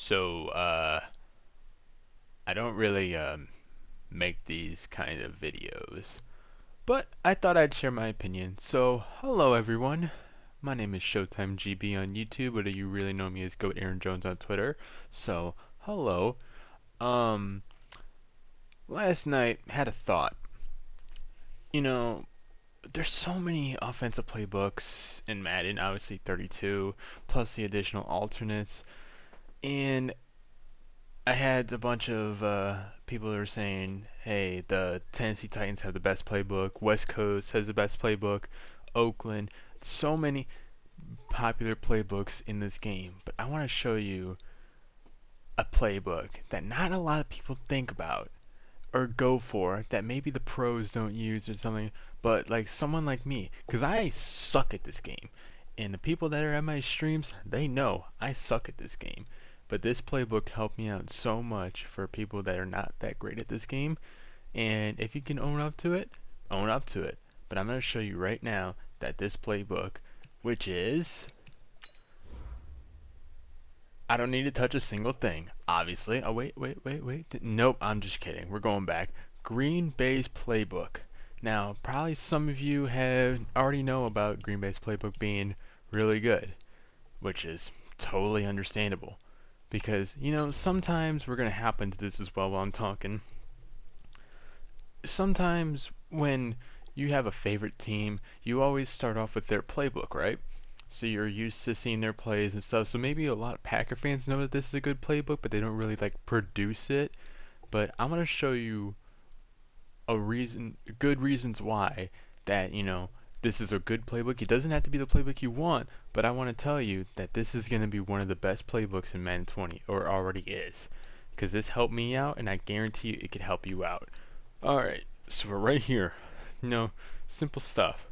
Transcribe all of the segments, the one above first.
So, I don't really make these kind of videos, but I thought I'd share my opinion. So, hello everyone. My name is Showtime GB on YouTube, but you really know me as Goat Aaron Jones on Twitter. So, hello. Um, Last night had a thought. You know, there's so many offensive playbooks in Madden, obviously 32, plus the additional alternates, and I had a bunch of people that were saying, hey, the Tennessee Titans have the best playbook, West Coast has the best playbook, Oakland, so many popular playbooks in this game. But I want to show you a playbook that not a lot of people think about or go for, that maybe the pros don't use or something, but like someone like me, because I suck at this game. And the people that are at my streams, they know I suck at this game. But this playbook helped me out so much for people that are not that great at this game. And if you can own up to it, own up to it. But I'm going to show you right now that this playbook, which is, I don't need to touch a single thing, obviously. Oh, wait. Nope, I'm just kidding. We're going back. Green Bay's playbook. Now, probably some of you have already know about Green Bay's playbook being really good, which is totally understandable. Because, sometimes we're going to happen to this as well while I'm talking. Sometimes when you have a favorite team, you always start off with their playbook, right? So you're used to seeing their plays and stuff. So maybe a lot of Packer fans know that this is a good playbook, but they don't really like produce it. But I'm going to show you good reasons why that, this is a good playbook. It doesn't have to be the playbook you want, but I want to tell you that this is going to be one of the best playbooks in Madden 20, or already is. Because this helped me out, and I guarantee you it could help you out. Alright, so we're right here. Simple stuff.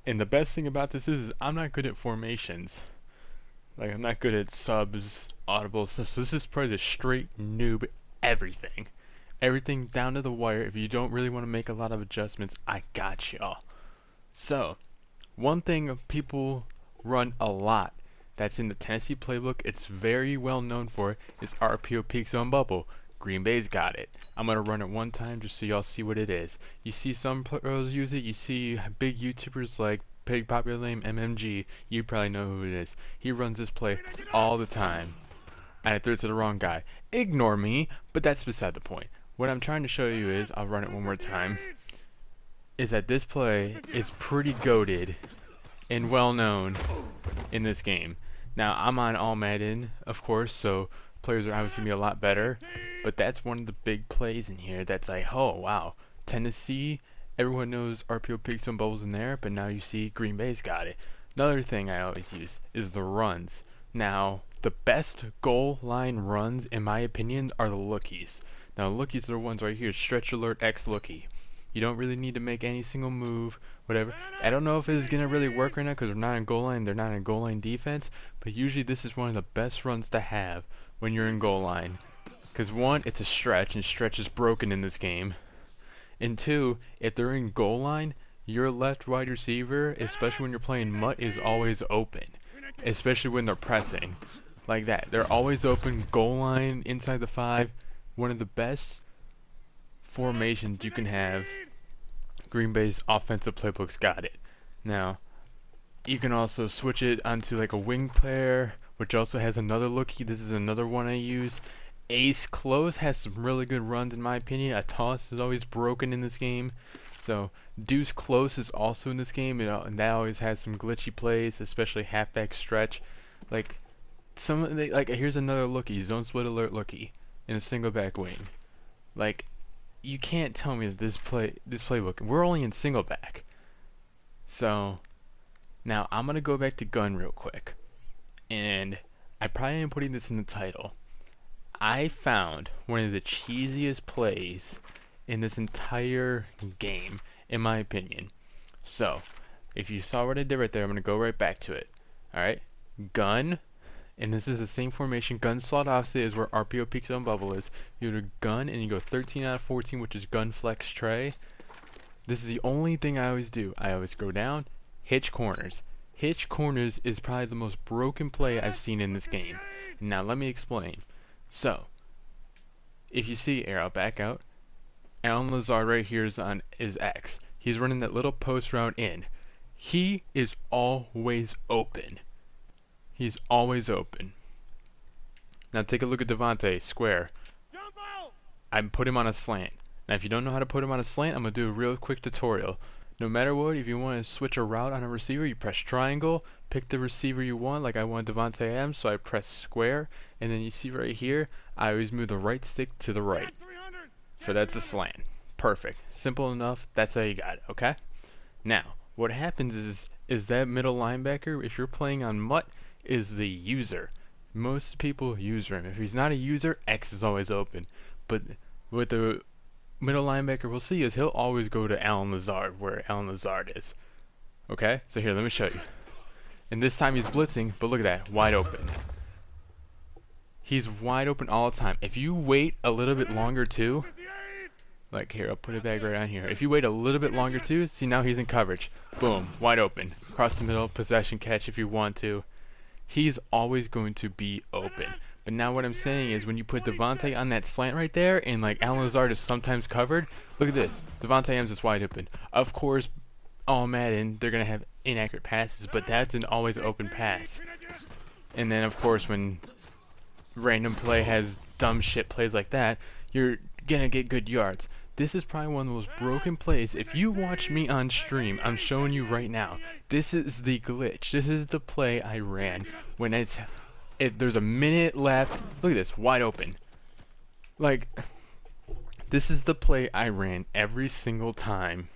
And the best thing about this is I'm not good at formations. Like, I'm not good at subs, audibles, so this is probably the straight noob everything. Everything down to the wire. If you don't really want to make a lot of adjustments, I got y'all. So, one thing people run a lot that's in the Tennessee playbook, it's very well known for, is RPO peak zone bubble. Green Bay's got it. I'm going to run it one time just so y'all see what it is. You see some pros use it. You see big YouTubers like big popular name MMG. You probably know who it is. He runs this play all the time. And I threw it to the wrong guy. Ignore me, but that's beside the point. What I'm trying to show you is, I'll run it one more time, is that this play is pretty goated and well known in this game. Now, I'm on all Madden, of course, so players are obviously going to be a lot better, but that's one of the big plays in here that's like, oh, wow, Tennessee, everyone knows RPO picks some bubbles in there, but now you see Green Bay's got it. Another thing I always use is the runs. Now, the best goal line runs, in my opinion, are the lookies. Now, lookies are the ones right here, stretch alert X lookie. You don't really need to make any single move, whatever. I don't know if it's going to really work right now because they're not in goal line. They're not in goal line defense. But usually this is one of the best runs to have when you're in goal line. Because one, it's a stretch, and stretch is broken in this game. And two, if they're in goal line, your left wide receiver, especially when you're playing Mutt, is always open. Especially when they're pressing. Like that. They're always open, goal line, inside the 5. One of the best formations you can have. Green Bay's offensive playbook's got it. Now, you can also switch it onto like a wing player, which also has another lookie. This is another one I use. Ace Close has some really good runs in my opinion. A toss is always broken in this game. So Deuce Close is also in this game, and that always has some glitchy plays, especially halfback stretch. Like here's another lookie, zone split alert lookie, in a single back wing. Like, you can't tell me that this playbook, we're only in single back. So now I'm gonna go back to gun real quick, and I probably am putting this in the title. I found one of the cheesiest plays in this entire game, in my opinion. So if you saw what I did right there, I'm gonna go right back to it. Alright, gun, and this is the same formation. Gun slot opposite is where RPO peak zone bubble is. You go to gun and you go 13 out of 14, which is gun flex tray. This is the only thing I always do. I always go down, hitch corners. Hitch corners is probably the most broken play I've seen in this game. Now let me explain. So, if you see here, I'll back out. Alan Lazard right here is X. He's running that little post route in. He is always open. He's always open. Now take a look at Devontae, square. I put him on a slant. Now if you don't know how to put him on a slant, I'm going to do a real quick tutorial. No matter what, if you want to switch a route on a receiver, you press triangle, pick the receiver you want, like I want Devontae Adams, so I press square, and then you see right here, I always move the right stick to the right. So that's a slant. Perfect. Simple enough, that's how you got it, okay? Now, what happens is that middle linebacker, if you're playing on MUT, is the user. Most people user him. If he's not a user, X is always open. But what the middle linebacker will see is he'll always go to Alan Lazard, where Alan Lazard is. Okay? So here, let me show you. And this time he's blitzing, but look at that, wide open. He's wide open all the time. If you wait a little bit longer too, like here, I'll put it back right on here. If you wait a little bit longer too, see now he's in coverage. Boom, wide open. Across the middle, possession catch if you want to. He's always going to be open. But now what I'm saying is when you put Devontae on that slant right there and like Alan Lazard is sometimes covered, look at this. Devontae Adams is wide open. Of course, all Madden, they're going to have inaccurate passes, but that's an always open pass. And then of course when random play has dumb shit plays like that, you're going to get good yards. This is probably one of the most broken plays. If you watch me on stream, I'm showing you right now. This is the glitch. This is the play I ran when there's a minute left. Look at this, wide open. Like, this is the play I ran every single time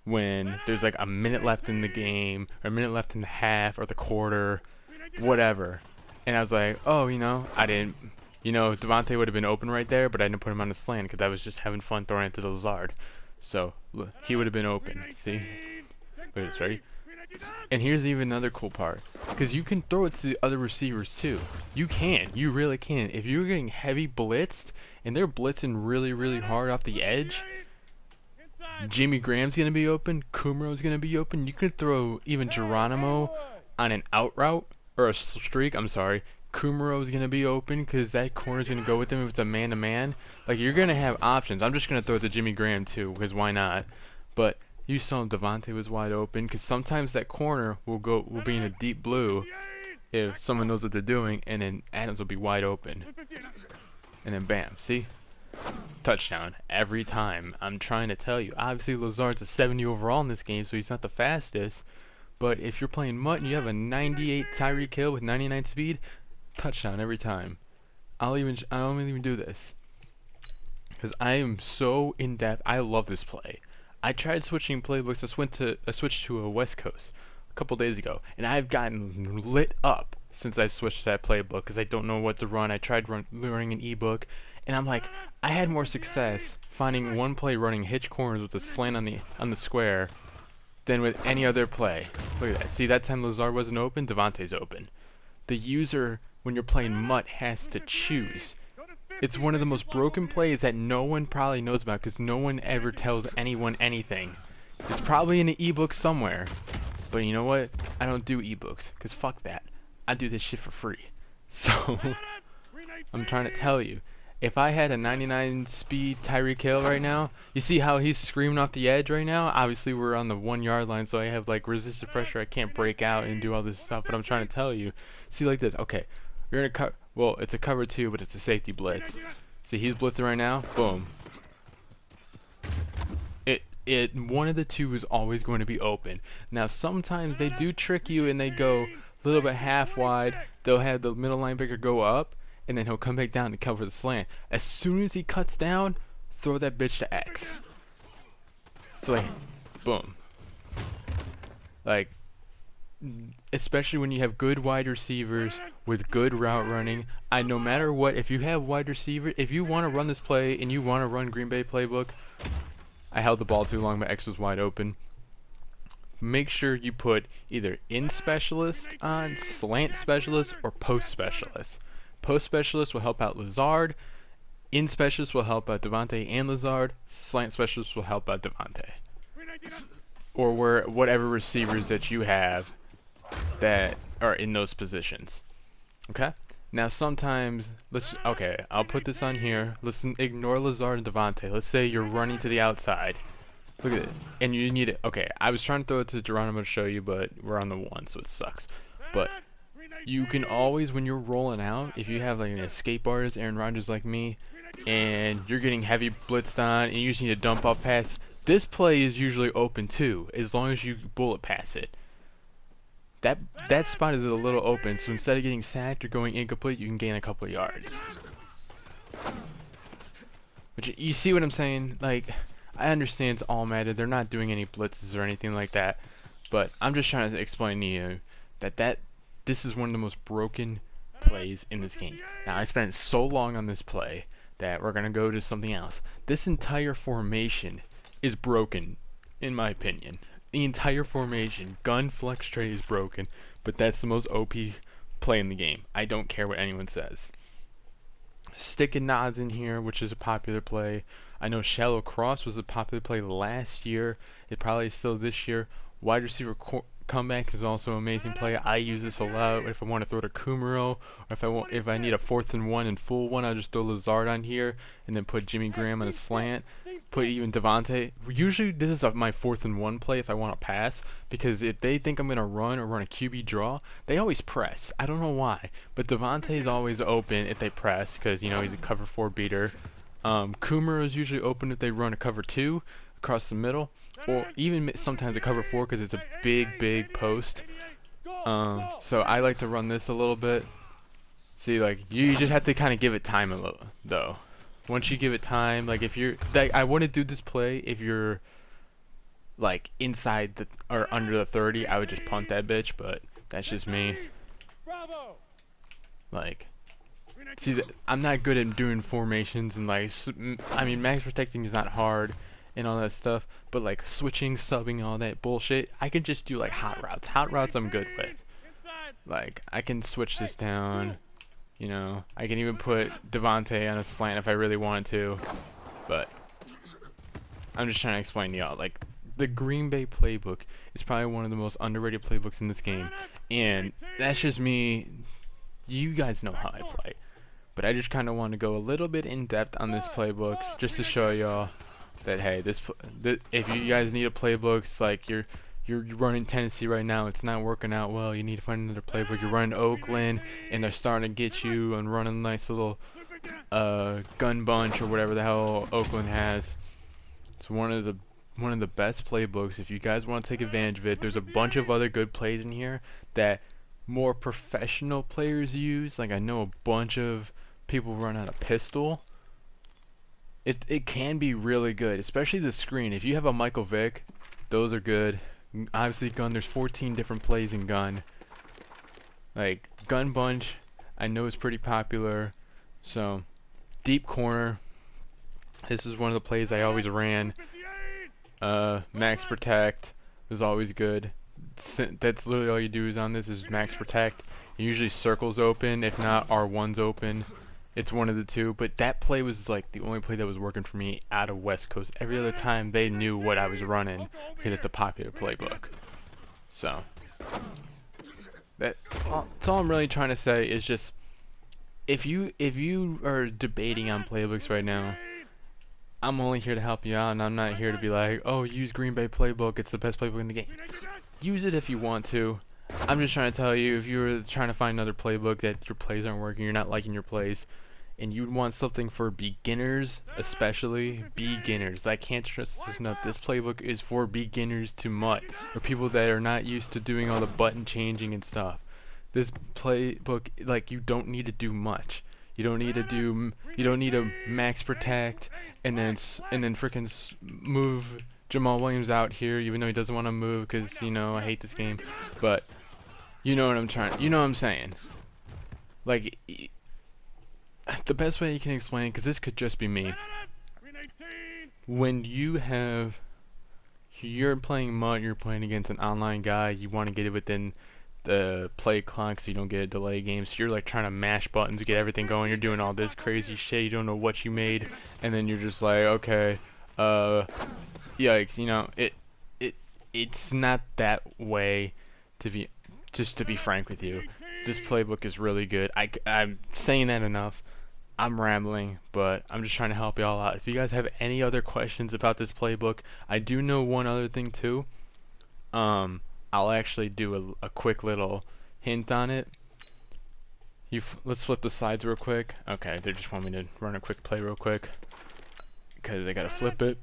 when there's like a minute left in the game, or a minute left in the half, or the quarter, whatever. And I was like, oh, I didn't. Devontae would have been open right there, but I didn't put him on the slant because I was just having fun throwing it to the Lazard. So, look, he would have been open. See? Look at this, ready? And here's even another cool part. Because you can throw it to the other receivers too. You can. You really can. If you're getting heavy blitzed, and they're blitzing really, really hard off the edge, Jimmy Graham's going to be open, Kumro's going to be open. You could throw even Geronimo on an out route, or a streak, I'm sorry. Kumro's going to be open because that corner's going to go with him if it's a man-to-man. Like, you're going to have options. I'm just going to throw it to Jimmy Graham too, because why not? But you saw Devontae was wide open because sometimes that corner will be in a deep blue if someone knows what they're doing, and then Adams will be wide open. And then bam, see? Touchdown every time. I'm trying to tell you. Obviously, Lazard's a 70 overall in this game, so he's not the fastest. But if you're playing MUT and you have a 98 Tyreek Hill with 99 speed, touchdown every time. I don't even do this because I am so in depth. I love this play. I tried switching playbooks. I switched to a West Coast a couple days ago, and I've gotten lit up since I switched to that playbook because I don't know what to run. I tried learning an ebook, and I'm like, I had more success finding one play running hitch corners with a slant on the square than with any other play. Look at that. See, that time Lazard wasn't open. Devontae's open. The user, when you're playing MUT, has to choose. It's one of the most broken plays that no one probably knows about because no one ever tells anyone anything. It's probably in an ebook somewhere. But you know what? I don't do ebooks because fuck that. I do this shit for free. So, I'm trying to tell you. If I had a 99 speed Tyreek Hill right now, you see how he's screaming off the edge right now? Obviously we're on the 1 yard line, so I have like resistive pressure. I can't break out and do all this stuff, but I'm trying to tell you. See, like this. Okay, you're in a well, it's a cover 2, but it's a safety blitz. See, he's blitzing right now. Boom. One of the two is always going to be open. Now sometimes they do trick you and they go a little bit half wide. They'll have the middle linebacker go up, and then he'll come back down to cover the slant. As soon as he cuts down, throw that bitch to X. So like, boom. Like, especially when you have good wide receivers with good route running. No matter what, if you have wide receiver, if you want to run this play and you want to run Green Bay playbook, I held the ball too long, my X was wide open. Make sure you put either in specialist on, slant specialist, or post specialist. Post specialist will help out Lazard. In specialist will help out Devontae and Lazard. Slant specialist will help out Devontae. Or whatever receivers that you have that are in those positions. Okay? Now sometimes, okay, I'll put this on here. Listen, ignore Lazard and Devontae. Let's say you're running to the outside. Look at it. And you need it. Okay, I was trying to throw it to Geronimo to show you, but we're on the one, so it sucks. But you can always, when you're rolling out, if you have like an escape artist, Aaron Rodgers like me, and you're getting heavy blitzed on, and you just need a dump off pass, this play is usually open too, as long as you bullet pass it. That spot is a little open, so instead of getting sacked or going incomplete, you can gain a couple of yards. But you see what I'm saying? Like, I understand it's all Madden. They're not doing any blitzes or anything like that, but I'm just trying to explain to you that this is one of the most broken plays in this game. Now, I spent so long on this play that we're gonna go to something else. This entire formation is broken, in my opinion. The entire formation, gun flex trade is broken, but that's the most OP play in the game. I don't care what anyone says. Stick and nods in here, which is a popular play. I know shallow cross was a popular play last year. It probably is still this year. Wide receiver comeback is also an amazing play. I use this a lot if I want to throw to Kumaro, or if I need a 4th and 1 and full one, I'll just throw Lazard on here and then put Jimmy Graham on a slant. Put even Devontae. Usually this is my 4th and 1 play if I want to pass, because if they think I'm gonna run or run a QB draw, they always press. I don't know why, but Devontae is always open if they press, because you know he's a cover 4 beater. Kumaro is usually open if they run a cover 2 across the middle, or even sometimes a cover 4 because it's a big post. So I like to run this a little bit. See, like, you just have to kind of give it time a little, though. Once you give it time, like if you're, like, I wouldn't do this play if you're like inside the or under the 30. I would just punt that bitch, but that's just me. Like, see, I'm not good at doing formations and like, I mean, max protecting is not hard and all that stuff, but like switching, subbing, all that bullshit, I can just do like hot routes. Hot routes I'm good with. Like, I can switch this down. You know, I can even put Devontae on a slant if I really wanted to, but I'm just trying to explain to y'all, like, the Green Bay playbook is probably one of the most underrated playbooks in this game, and that's just me. You guys know how I play, but I just kind of want to go a little bit in depth on this playbook just to show y'all that, hey, if you guys need a playbook, it's like you're running Tennessee right now, it's not working out well, you need to find another playbook. You're running Oakland and they're starting to get you and running a nice little gun bunch or whatever the hell Oakland has. It's one of the best playbooks if you guys want to take advantage of it. There's a bunch of other good plays in here that more professional players use. Like, I know a bunch of people run out of pistol. It can be really good, especially the screen. If you have a Michael Vick, those are good. Obviously gun, there's 14 different plays in gun. Like, gun bunch, I know it's pretty popular. So, deep corner, this is one of the plays I always ran. Max protect is always good. That's literally all you do is on this is max protect. Usually circles open, if not R1's open. It's one of the two, but that play was like the only play that was working for me out of West Coast. Every other time they knew what I was running because it's a popular playbook. So that's all I'm really trying to say is just if you are debating on playbooks right now, I'm only here to help you out, and I'm not here to be like, oh, use Green Bay playbook, it's the best playbook in the game. Use it if you want to. I'm just trying to tell you, if you're trying to find another playbook that your plays aren't working, you're not liking your plays, and you want something for beginners, especially beginners. I can't stress this enough. This playbook is for beginners to MUT, or people that are not used to doing all the button changing and stuff. This playbook, like, you don't need to do much. You don't need to max protect and then freaking move Jamal Williams out here, even though he doesn't want to move because, you know, I hate this game. But you know what I'm saying. Like, the best way you can explain, because this could just be me. When you're playing MUT, you're playing against an online guy, you want to get it within the play clock so you don't get a delay game, so you're like trying to mash buttons to get everything going, you're doing all this crazy shit, you don't know what you made, and then you're just like, okay, yikes, you know, it's not that way to be just to be frank with you, this playbook is really good. I'm saying that enough. I'm rambling, but I'm just trying to help y'all out. If you guys have any other questions about this playbook, I do know one other thing too. I'll actually do a quick little hint on it. Let's flip the slides real quick. Okay, they just want me to run a quick play real quick because I gotta flip it.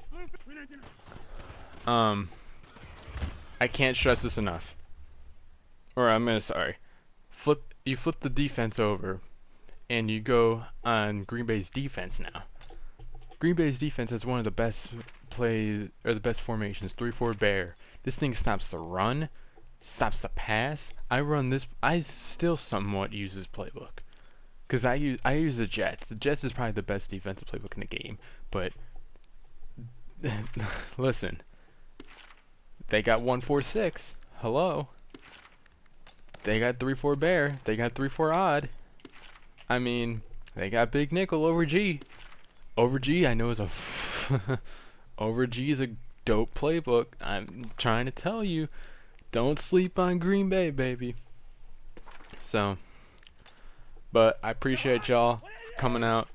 I can't stress this enough. Or you flip the defense over, and you go on Green Bay's defense now. Green Bay's defense has one of the best plays, or the best formations, 3-4 bear. This thing stops the run, stops the pass. I still somewhat use this playbook. Because I use the Jets. The Jets is probably the best defensive playbook in the game. But, listen. They got 1-4-6. Hello. They got 3-4 bear. They got 3-4 odd. I mean, they got big nickel over G. Over G, I know is a over G is a dope playbook. I'm trying to tell you, don't sleep on Green Bay, baby. So, but I appreciate y'all coming out,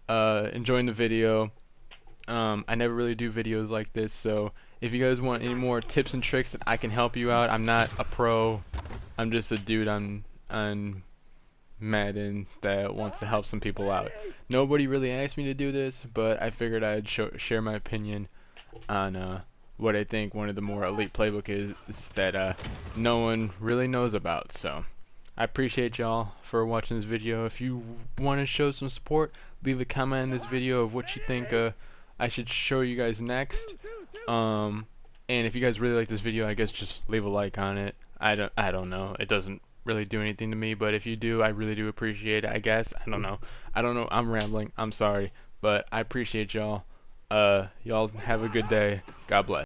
enjoying the video. I never really do videos like this, so if you guys want any more tips and tricks that I can help you out, I'm not a pro. I'm just a dude on Madden that wants to help some people out. Nobody really asked me to do this, but I figured I'd share my opinion on what I think one of the more elite playbook is that no one really knows about. So I appreciate y'all for watching this video. If you want to show some support, leave a comment in this video of what you think I should show you guys next. And if you guys really like this video, I guess just leave a like on it. I don't know. It doesn't really do anything to me, but if you do, I really do appreciate it, I guess. I don't know. I'm rambling. I'm sorry, but I appreciate y'all. Y'all have a good day. God bless.